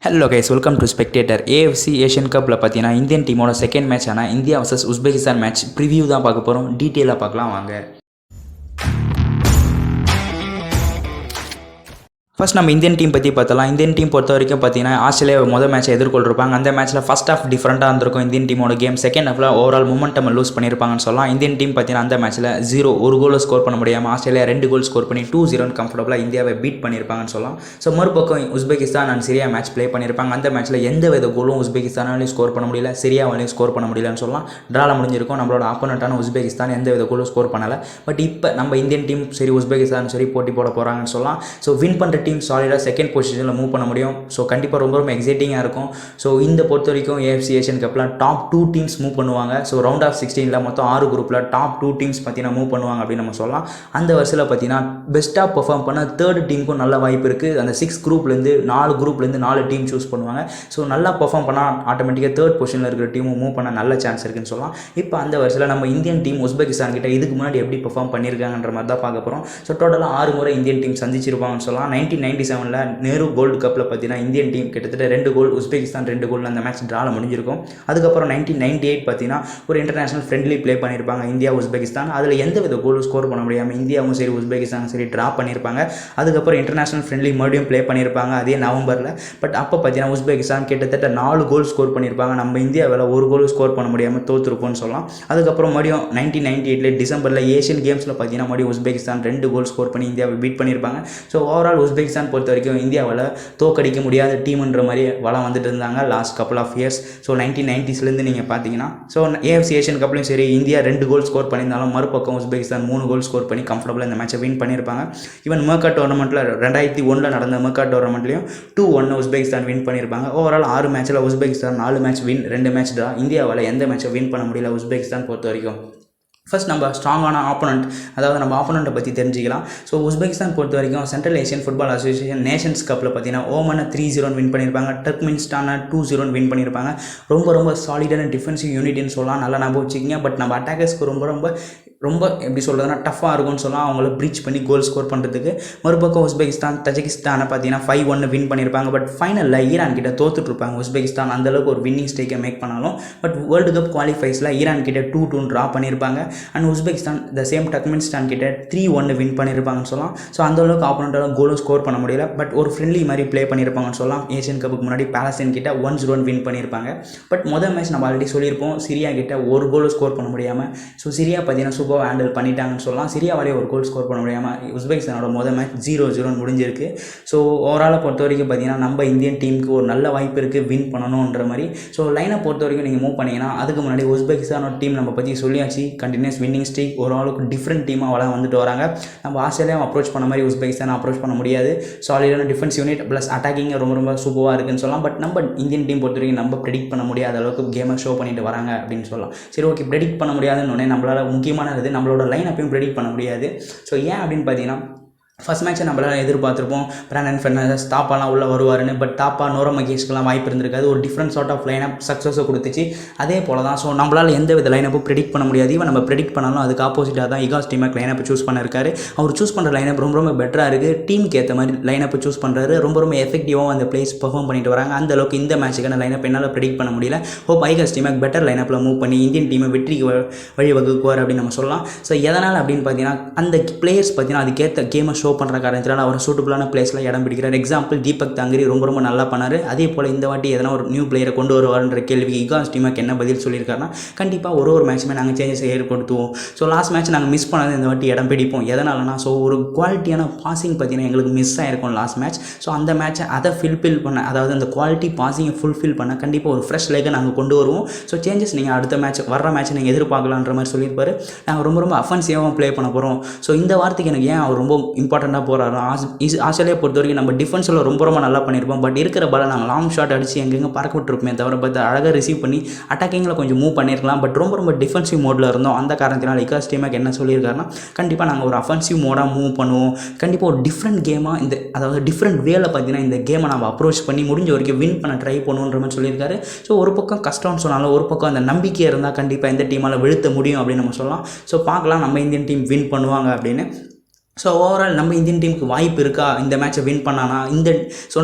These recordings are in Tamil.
Hello guys, welcome to spectator. AFC Asian கப்பில் பார்த்தீங்கன்னா இந்தியன் டீமோட செகண்ட் மேட்ச் ஆனால் India versus Uzbekistan match preview தான் பார்க்க போகிறோம். டீட்டெயிலாக பார்க்கலாம் வாங்க. ஃபர்ஸ்ட் நம்ம இந்தியன் டீம் பற்றி பார்த்தலாம். இந்தியன் டீம் பொறுத்த வரைக்கும் பார்த்தீங்கன்னா ஆஸ்திரேலியா மொதல் மேட்சை எதிர்கொள்ளிருப்பாங்க. அந்த மேட்ச்சில் ஃபஸ்ட் ஹாஃப் டிஃப்ரெண்ட்டாக இருந்திருக்கும் இந்தியன் டீமோட கேம். செகண்ட் ஹாஃபில் ஓவரால் மொமெண்டம் லூஸ் பண்ணியிருப்பாங்கன்னு சொல்லலாம். இந்தியன் டீம் பார்த்தீங்கன்னா அந்த மேட்ச்சில் ஒரு கோலை ஸ்கோர் பண்ண முடியாமல் ஆஸ்திரேலியா 2 கோல் ஸ்கோர் பண்ணி 2-0 கம்ஃபர்டபுளாக இந்தியாவை பீட் பண்ணியிருப்பாங்கன்னு சொல்லலாம். ஸோ மறுபக்கம் Uzbekistan and Syria match play பண்ணியிருப்பாங்க. அந்த மேட்ச்சில் எந்த வித கோலும் உஸ்பெகிஸ்தானாலையும் ஸ்கோர் பண்ண முடியல, சிரியாவாலையும் ஸ்கோர் பண்ண முடியலன்னு சொல்லலாம். ட்ராவில் முடிஞ்சிருக்கும். நம்மளோட ஆப்போனண்ட்டான உஸ்பெகிஸ்தான் எந்த வித கோலும் ஸ்கோர் பண்ணலை. பட் இப்போ நம்ம இந்தியன் டீம் சரி உஸ்பெகிஸ்தான் சரி போட்டி போட போகிறாங்கன்னு சொல்லலாம். ஸோ வின் பண்ணுற டீம் சாலிடாக செகண்ட் பொசிஷனில் மூவ் பண்ண முடியும். ஸோ கண்டிப்பாக ரொம்ப எக்ஸைட்டிங்காக இருக்கும். ஸோ இந்த பொறுத்த வரைக்கும் ஏஎஃப்சி ஏஷியன் கப்பில் டாப் 2 டீம்ஸ் மூவ் பண்ணுவாங்க. ஸோ ரவுண்ட் ஆஃப் 16 மொத்தம் 6 குரூப்பில் டாப் 2 டீம்ஸ் பார்த்தீங்கன்னா மூவ் பண்ணுவாங்க அப்படின்னு நம்ம சொல்லலாம். அந்த வருஷத்தில் பார்த்தீங்கன்னா பெஸ்ட்டாக பெர்ஃபார்ம் பண்ண தேர்ட் டீமுக்கும் நல்ல வாய்ப்பு இருக்குது. அந்த 6 குரூப்லேருந்து 4 டீம் சூஸ் பண்ணுவாங்க. ஸோ நல்லா பெர்ஃபார்ம் பண்ணால் ஆட்டோமேட்டிக்காக தேர்ட் பொசிஷனில் இருக்கிற டீமும் மூவ் பண்ண நல்ல சான்ஸ் இருக்குன்னு சொல்லலாம். இப்போ அந்த வருஷத்தில் நம்ம இந்தியன் டீம் உஸ்பெகிஸ்தான் கிட்ட இதுக்கு முன்னாடி எப்படி பெர்ஃபார்ம் பண்ணியிருக்காங்கன்ற மாதிரி தான் பார்க்க போகிறோம். ஸோ டோட்டலாக 6 முறை இந்தியன் டீம் சந்திச்சிருப்பாங்கன்னு சொல்லலாம். 1997 நேரு கோல்டு கப்பில் பார்த்தீங்கன்னா இந்தியன் டீம் கிட்டத்தட்ட 2 கோல், உஸ்பெகிஸ்தான் 2 கோல் அந்த மேட்ச் ட்ராவில் முடிஞ்சிருக்கும். அதுக்கப்புறம் 1998 பார்த்தீங்கன்னா ஒரு இன்டர்நேஷனல் ஃப்ரெண்ட்லி ப்ளே பண்ணியிருப்பாங்க இந்தியா உஸ்பெகிஸ்தான். அதில் எந்த வித கோலும் ஸ்கோர் பண்ண முடியாமல் இந்தியாவும் சரி உஸ்பெகிஸ்தானும் சரி ட்ரா பண்ணியிருப்பாங்க. அதுக்கப்புறம் இன்டர்நேஷனல் ஃப்ரெண்ட்லி மறுபடியும் ப்ளே பண்ணியிருப்பாங்க அதே நவம்பரில். பட் அப்போ பார்த்தீங்கன்னா உஸ்பெகிஸ்தான் கிட்டத்தட்ட 4 கோல் ஸ்கோர் பண்ணியிருப்பாங்க. நம்ம இந்தியாவில் 1 கோல் ஸ்கோர் பண்ண முடியாமல் தோற்றுருப்போம்னு சொல்லலாம். அதுக்கப்புறம் மறுபடியும் 1998 டிசம்பரில் ஏஷியன் கேம்ஸில் பார்த்தீங்கன்னா மறுபடியும் உஸ்பெகிஸ்தான் 2 கோல் ஸ்கோர் பண்ணி இந்தியாவை பீட் பண்ணியிருப்பாங்க. ஸோ ஓவரால் உஸ்பெகிஸ்தான் பொறுத்த வரைக்கும் இந்தியாவில் தோக்கடிக்க முடியாத டீம்ன்ற மாதிரி வளம் வந்துட்டு இருந்தாங்க last couple of years. So 1990ஸ்லேருந்து நீங்கள் பார்த்தீங்கன்னா ஸோ ஏஎஃப்சி ஏஷியன் கப்லையும் சரி இந்தியா 2 கோல் ஸ்கோர் பண்ணியிருந்தாலும் மறுபக்கம் உஸ்பெகிஸ்தான் 3 கோல் ஸ்கோர் பண்ணி கம்ஃபர்டபுளாக இந்த மேட்சை வின் பண்ணியிருப்பாங்க. ஈவன் மெர்கா டோர்னமெண்ட்டில் 2001 நடந்த மெர்கா டோர்னமெண்ட்லையும் 2-1 உஸ்பெகிஸ்தான் வின் பண்ணியிருப்பாங்க. ஓவரால் 6 மேட்ச்சில் Uzbekistan 4 match win, 2 match draw. இந்தியாவால் எந்த மேட்சை வின் பண்ண முடியல உஸ்பெகிஸ்தான் பொறுத்த வரைக்கும். ஃபர்ஸ்ட் நம்ம ஸ்ட்ராங்கான ஆப்போனண்ட், அதாவது நம்ம ஆப்போனண்ட்டை பற்றி தெரிஞ்சிக்கலாம். ஸோ உஸ்பெகிஸ்தான் பொறுத்த வரைக்கும் central Asian football association Nations கப்பில் பார்த்தீங்கன்னா ஓமனை 3-0 வின் பண்ணியிருப்பாங்க. டர்க்மெனிஸ்டானை 2-0 வின் பண்ணியிருப்பாங்க. ரொம்ப சாலிடான டிஃபென்சிவ் யூனிட்னு சொல்லலாம். நல்லா ஞாபகம் வச்சுக்கிங்க. பட் நம்ம அட்டாக்கர்ஸ்க்கு ரொம்ப எப்படி சொல்கிறதுனா டஃப்பாக இருக்கும்னு சொல்லலாம் அவங்கள ப்ரீச் பண்ணி கோல் ஸ்கோர் பண்ணுறதுக்கு. மறுபக்கம் உஸ்பெகிஸ்தான் தஜிகிஸ்தானை பார்த்தீங்கன்னா 5-1 வின் பண்ணியிருப்பாங்க. பட் ஃபைனலில் ஈரான் கிட்ட தோற்றுட்ருப்பாங்க உஸ்பெகிஸ்தான். அந்தளவுக்கு ஒரு வின்னிங் ஸ்டேக்கை மேக் பண்ணாலும் பட் வேர்ல்டு கப் குவாலிஃபைஸில் ஈரான் கிட்ட 2-2 ட்ரா பண்ணியிருப்பாங்க. And Uzbekistan the same Turkmenistan கிட்ட 3-1 வின் பண்ணியிருப்பாங்கன்னு சொல்லலாம். ஸோ அந்தளவுக்கு ஆப்போனண்ட்டால் கோலும் ஸ்கோர் பண்ண முடியல. பட் ஒரு ஃப்ரெண்ட்லி மாதிரி ப்ளே பண்ணியிருப்பாங்கன்னு சொல்லலாம். ஏஷியன் கப்புக்கு முன்னாடி பாலஸ்தீன் கிட்ட 1-0 வின் பண்ணியிருப்பாங்க. பட் மொதல் மேட்ச் நம்ம ஆல்ரெடி சொல்லியிருப்போம் சிரியா கிட்ட 1 கோல் ஸ்கோர் பண்ண முடியாமல். ஸோ சிரியா பார்த்தீங்கன்னா ஹேண்டில் பண்ணிட்டாங்கன்னு சொல்லலாம். சிரியாவாலே 1 கோல் ஸ்கோர் பண்ண முடியாமல் உஸ்பெகிஸ்தானோட மொதல் மேட்ச் 0-0 முடிஞ்சிருக்கு. ஸோ ஓவராலாக பொறுத்த வரைக்கும் பார்த்தீங்கன்னா நம்ம இந்தியன் டீமுக்கு ஒரு நல்ல வாய்ப்பு இருக்குது வின் பண்ணணுன்ற மாதிரி. ஸோ லைனை பொறுத்த வரைக்கும் நீங்கள் மூவ் பண்ணிங்கன்னா அதுக்கு முன்னாடி உஸ்பெகிஸ்தானோட டீம் நம்ம பற்றி சொல்லியாச்சு. கண்டினியூஸ் வின்னிங் ஸ்ட்ரீக், ஓரளவுக்கு டிஃப்ரெண்ட் டீமாக வந்துட்டு வராங்க. நம்ம ஆஸ்திரேலியாவை அப்ரோச் பண்ண மாதிரி உஸ்பெகிஸ்தான் அப்ரோச் பண்ண முடியாது. சாலிடான டிஃபென்ஸ் யூனிட் ப்ளஸ் அட்டாக்கிங் ரொம்ப சூப்பராக இருக்குன்னு சொல்லலாம். பட் நம்ம இந்தியன் டீம் பொறுத்த வரைக்கும் நம்ம ப்ரெடிக்ட் பண்ண முடியாத அளவுக்கு கேமை ஷோ பண்ணிட்டு வராங்க அப்படின்னு சொல்லலாம். சரி, ஓகே, ப்ரெடிக்ட் பண்ண முடியாதுன்னு நம்மளால் முக்கியமானது நம்மளோட லைன் அப்பையும் ப்ரெடிக்ட் பண்ண முடியாது. ஸோ ஏன் அப்படின்னு பார்த்தீங்கன்னா ஃபர்ஸ்ட் மேட்ச்சை நம்மளால் எதிர்பார்த்துருப்போம் பிராண்டன் ஃபெர்னாண்டஸ் தாப்பாலாம் உள்ளே வருவாருன்னு. பட் தாப்பா நோரா மகேஷ்க்கெலாம் வாய்ப்பு இருந்திருக்காது. ஒரு டிஃப்ரெண்ட் சார்ட் ஆஃப் லைனப் சக்ஸஸை கொடுத்துச்சு. அதே போல் தான் ஸோ நம்மளால் எந்த வித லைனப்பும் ப்ரெடிக்ட் பண்ண முடியாது. ஈவன் நம்ம ப்ரெடிக்ட் பண்ணாலும் அதுக்கு ஆப்போசிட்டாக தான் இகாஸ் டீமேக் லைனப் சூஸ் பண்ணிருக்காரு. அவர் சூஸ் பண்ணுற லைனப் ரொம்ப பெட்டராக இருக்குது. டீமுக்கு ஏற்ற மாதிரி லைனப் சூஸ் பண்ணுறாரு. ரொம்ப எஃபெக்டிவாக அந்த பிளேஸ் பெர்ஃபார்ம் பண்ணிட்டு வராங்க. அந்த அளவுக்கு இந்த மேட்ச்சுக்கான லைனப் என்னால் ப்ரெடிக்ட் பண்ண முடியல. ஹோப் இகாஸ் டீமேக் பெட்டர் லைனப்பில் மூவ் பண்ணி இந்தியன் டீமை வெற்றிக்கு வழிவகுக்குவார் அப்படின்னு நம்ம சொல்லலாம். ஸோ எதனால் அப்படின்னு பார்த்தீங்கன்னா அந்த பிளேயர்ஸ் பார்த்தீங்கன்னா அதுக்கேற்ற கேமை ஷோ பண்ணுற காரணத்தினால அவர் சூட்டபுளான பிளேஸில் இடம் பிடிக்கிறார். எக்ஸாம்பிள் தீபக் தாங்கரி ரொம்ப நல்லா பண்ணார். அதே போல் இந்த வாட்டி எதனா ஒரு நியூ பிளேயரை கொண்டு வருவார்ன்ற கேள்விக்கு இகாஸ் டீமேக் என்ன பதில் சொல்லியிருக்காருன்னா கண்டிப்பாக ஒரு மேட்ச்சுமே நாங்கள் சேஞ்சஸ் ஏற்படுத்துவோம். ஸோ லாஸ்ட் மேட்ச் நாங்கள் மிஸ் பண்ணாத இந்த வாட்டி இடம் பிடிப்போம். எதனாலனா ஸோ ஒரு குவாலிட்டியான பாசிங் பார்த்தீங்கன்னா எங்களுக்கு மிஸ் ஆகிருக்கும் லாஸ்ட் மேட்ச். ஸோ அந்த மேட்ச்சை அதை ஃபில்ஃபில் பண்ண, அதாவது அந்த குவாலிட்டி பாசிங்கை ஃபுல்ஃபில் பண்ண கண்டிப்பாக ஒரு ஃப்ரெஷ் லேக்கை நாங்கள் கொண்டு வருவோம். ஸோ சேஞ்சஸ் நீங்கள் அடுத்த மேட்ச் வர்ற மேட்ச்சை நீங்கள் எதிர்பார்க்கலான்ற மாதிரி சொல்லியிருப்பார். நாங்கள் ரொம்ப அஃபென்சிவாக ப்ளே பண்ண போகிறோம். ஸோ இந்த வார்த்தைக்கு எனக்கு ஏன் அவர் ரொம்ப இம்பார்ட்டண்ட்டாக போகிறாரு. ஆஸ்திரேலியா பொறுத்த வரைக்கும் நம்ம டிஃபென்ஸில் ரொம்ப நல்லா பண்ணியிருப்போம். பட் இருக்கிற பாலை நாங்கள் லாங் ஷாட் அடித்து எங்கெங்கே பறக்க விட்டுருப்போமே தவிர பார்த்து அழகாக ரிசீவ் பண்ணி அட்டாக்கிங்கில் கொஞ்சம் மூவ் பண்ணியிருக்கலாம். பட் ரொம்ப டிஃபென்சிவ் மோடில் இருந்தோம். அந்த காரணத்தினால் இகாஸ் டீமேக் என்ன சொல்லியிருக்காருன்னா கண்டிப்பாக நாங்கள் ஒரு அஃபென்சிவ் மோடாக மூவ் பண்ணுவோம். கண்டிப்பாக ஒரு டிஃப்ரெண்ட் கேமாக அதாவது டிஃப்ரெண்ட் வேல பார்த்தீங்கன்னா இந்த கேமை நம்ம அப்ரோச் பண்ணி முடிஞ்ச வரைக்கும் வின் பண்ண ட்ரை பண்ணுன்ற மாதிரி சொல்லியிருக்காரு. ஸோ ஒரு பக்கம் கஷ்டம்னு சொன்னாலும் ஒரு பக்கம் அந்த நம்பிக்கை இருந்தால் கண்டிப்பாக இந்த டீமால் வீழ்த்த முடியும் அப்படின்னு நம்ம சொல்லலாம். ஸோ பார்க்கலாம் நம்ம இந்தியன் டீம் வின் பண்ணுவாங்க அப்படின்னு. ஸோ ஓவரால் நம்ம இந்தியன் டீமுக்கு வாய்ப்பு இருக்கா இந்த மேட்சை வின் பண்ணானா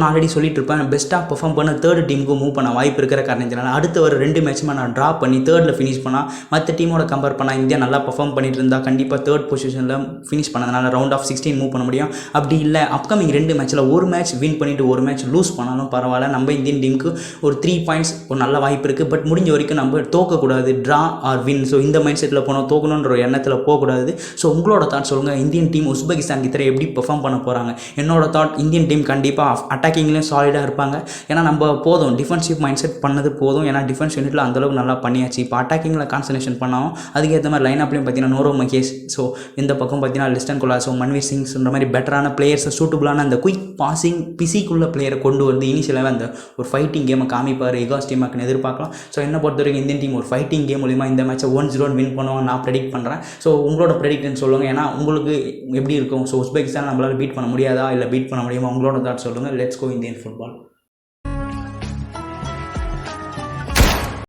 நான் ஆல்ரெடி சொல்லிட்டு இருப்பேன், பெஸ்ட்டாக பெர்ஃபார்ம் பண்ண தேர்ட் டீமுக்கு மூவ் பண்ண வாய்ப்பு இருக்கிற காரணத்தினால அடுத்த ஒரு 2 மேட்சுமே நான் ட்ரா பண்ணி தேர்டில் ஃபினிஷ் பண்ணால் மற்ற டீமோட கம்பேர் பண்ணால் இந்தியா நல்லா பெர்ஃபார்ம் பண்ணிட்டு இருந்தால் கண்டிப்பாக தேர்ட் பொசிஷனில் ஃபினிஷ் பண்ணதுனால ரவுண்ட் ஆஃப் 16 மூவ் பண்ண முடியும். அப்படி இல்லை அப்கமிங் 2 மேட்ச்சில் ஒரு மேட்ச் வின் பண்ணிவிட்டு ஒரு மேட்ச் லூஸ் பண்ணாலும் பரவாயில்ல, நம்ம இந்தியன் டீமுக்கு ஒரு 3 பாயிண்ட்ஸ் ஒரு நல்ல வாய்ப்பு இருக்குது. பட் முடிஞ்ச வரைக்கும் நம்ம தோக்கக்கூடாது, ட்ரா ஆர் வின். ஸோ இந்த மைண்ட் செட்டில் போனோம், தோக்கணுன்ற ஒரு எண்ணத்தில் போகக்கூடாது. ஸோ உங்களோட தாட் சொல்லுங்கள், இந்தியன் டீம் உஸ்பெகிஸ்தான் கிட்ட எப்படி பெர்ஃபார்ம் பண்ண போகிறாங்க? என்னோட தாட் இந்தியன் டீம் கண்டிப்பாக அட்டாக்கிங்லேயும் சாலிடாக இருப்பாங்க. ஏன்னா நம்ம போதும் டிஃபென்சிவ் மைண்ட் செட் பண்ணது போதும். ஏன்னா டிஃபென்ஸ் யூனிட்டில் அந்தளவுக்கு நல்லா பண்ணியாச்சு. இப்போ அட்டாக்கிங்கில் கான்சன்ட்ரேஷன் பண்ணாலும் அதுக்கேற்ற மாதிரி லைன் அப்லையும் பார்த்தீங்கன்னா நோரோ மகேஷ், ஸோ இந்த பக்கம் பார்த்தீங்கன்னா லிஸ்டன் கொலாசோ, மன்வீர் சிங்ஸ்ன்ற மாதிரி பெட்டரான பிளேயர்ஸை சூட்டபுளான அந்த குயிக் பாசிங் பிசிக்குள்ள பிளேயரை கொண்டு வந்து இனிஷியலாகவே அந்த ஒரு ஃபைட்டிங் கேமை காமிப்பார் எகாஸ் டீமாக்குன்னு எதிர்பார்க்கலாம். ஸோ என்ன பொறுத்த வரைக்கும் இந்தியன் டீம் ஒரு ஃபைட்டிங் கேம் மூலிமா இந்த மேட்சை 1-0 வின் பண்ணுவோம் நான் ப்ரெடிக்ட் பண்ணுறேன். ஸோ உங்களோட ப்ரெடிக்ட்னு சொல்லுங்கள், ஏன்னா உங்களுக்கு எப்படி இருக்கும்? ஸோ உஸ்பெகிஸ்தான் நம்மளால் பீட் பண்ண முடியாதா இல்லை பீட் பண்ண முடியுமா? உங்களோட தாட் சொல்லுங்கள். Let's go Indian football.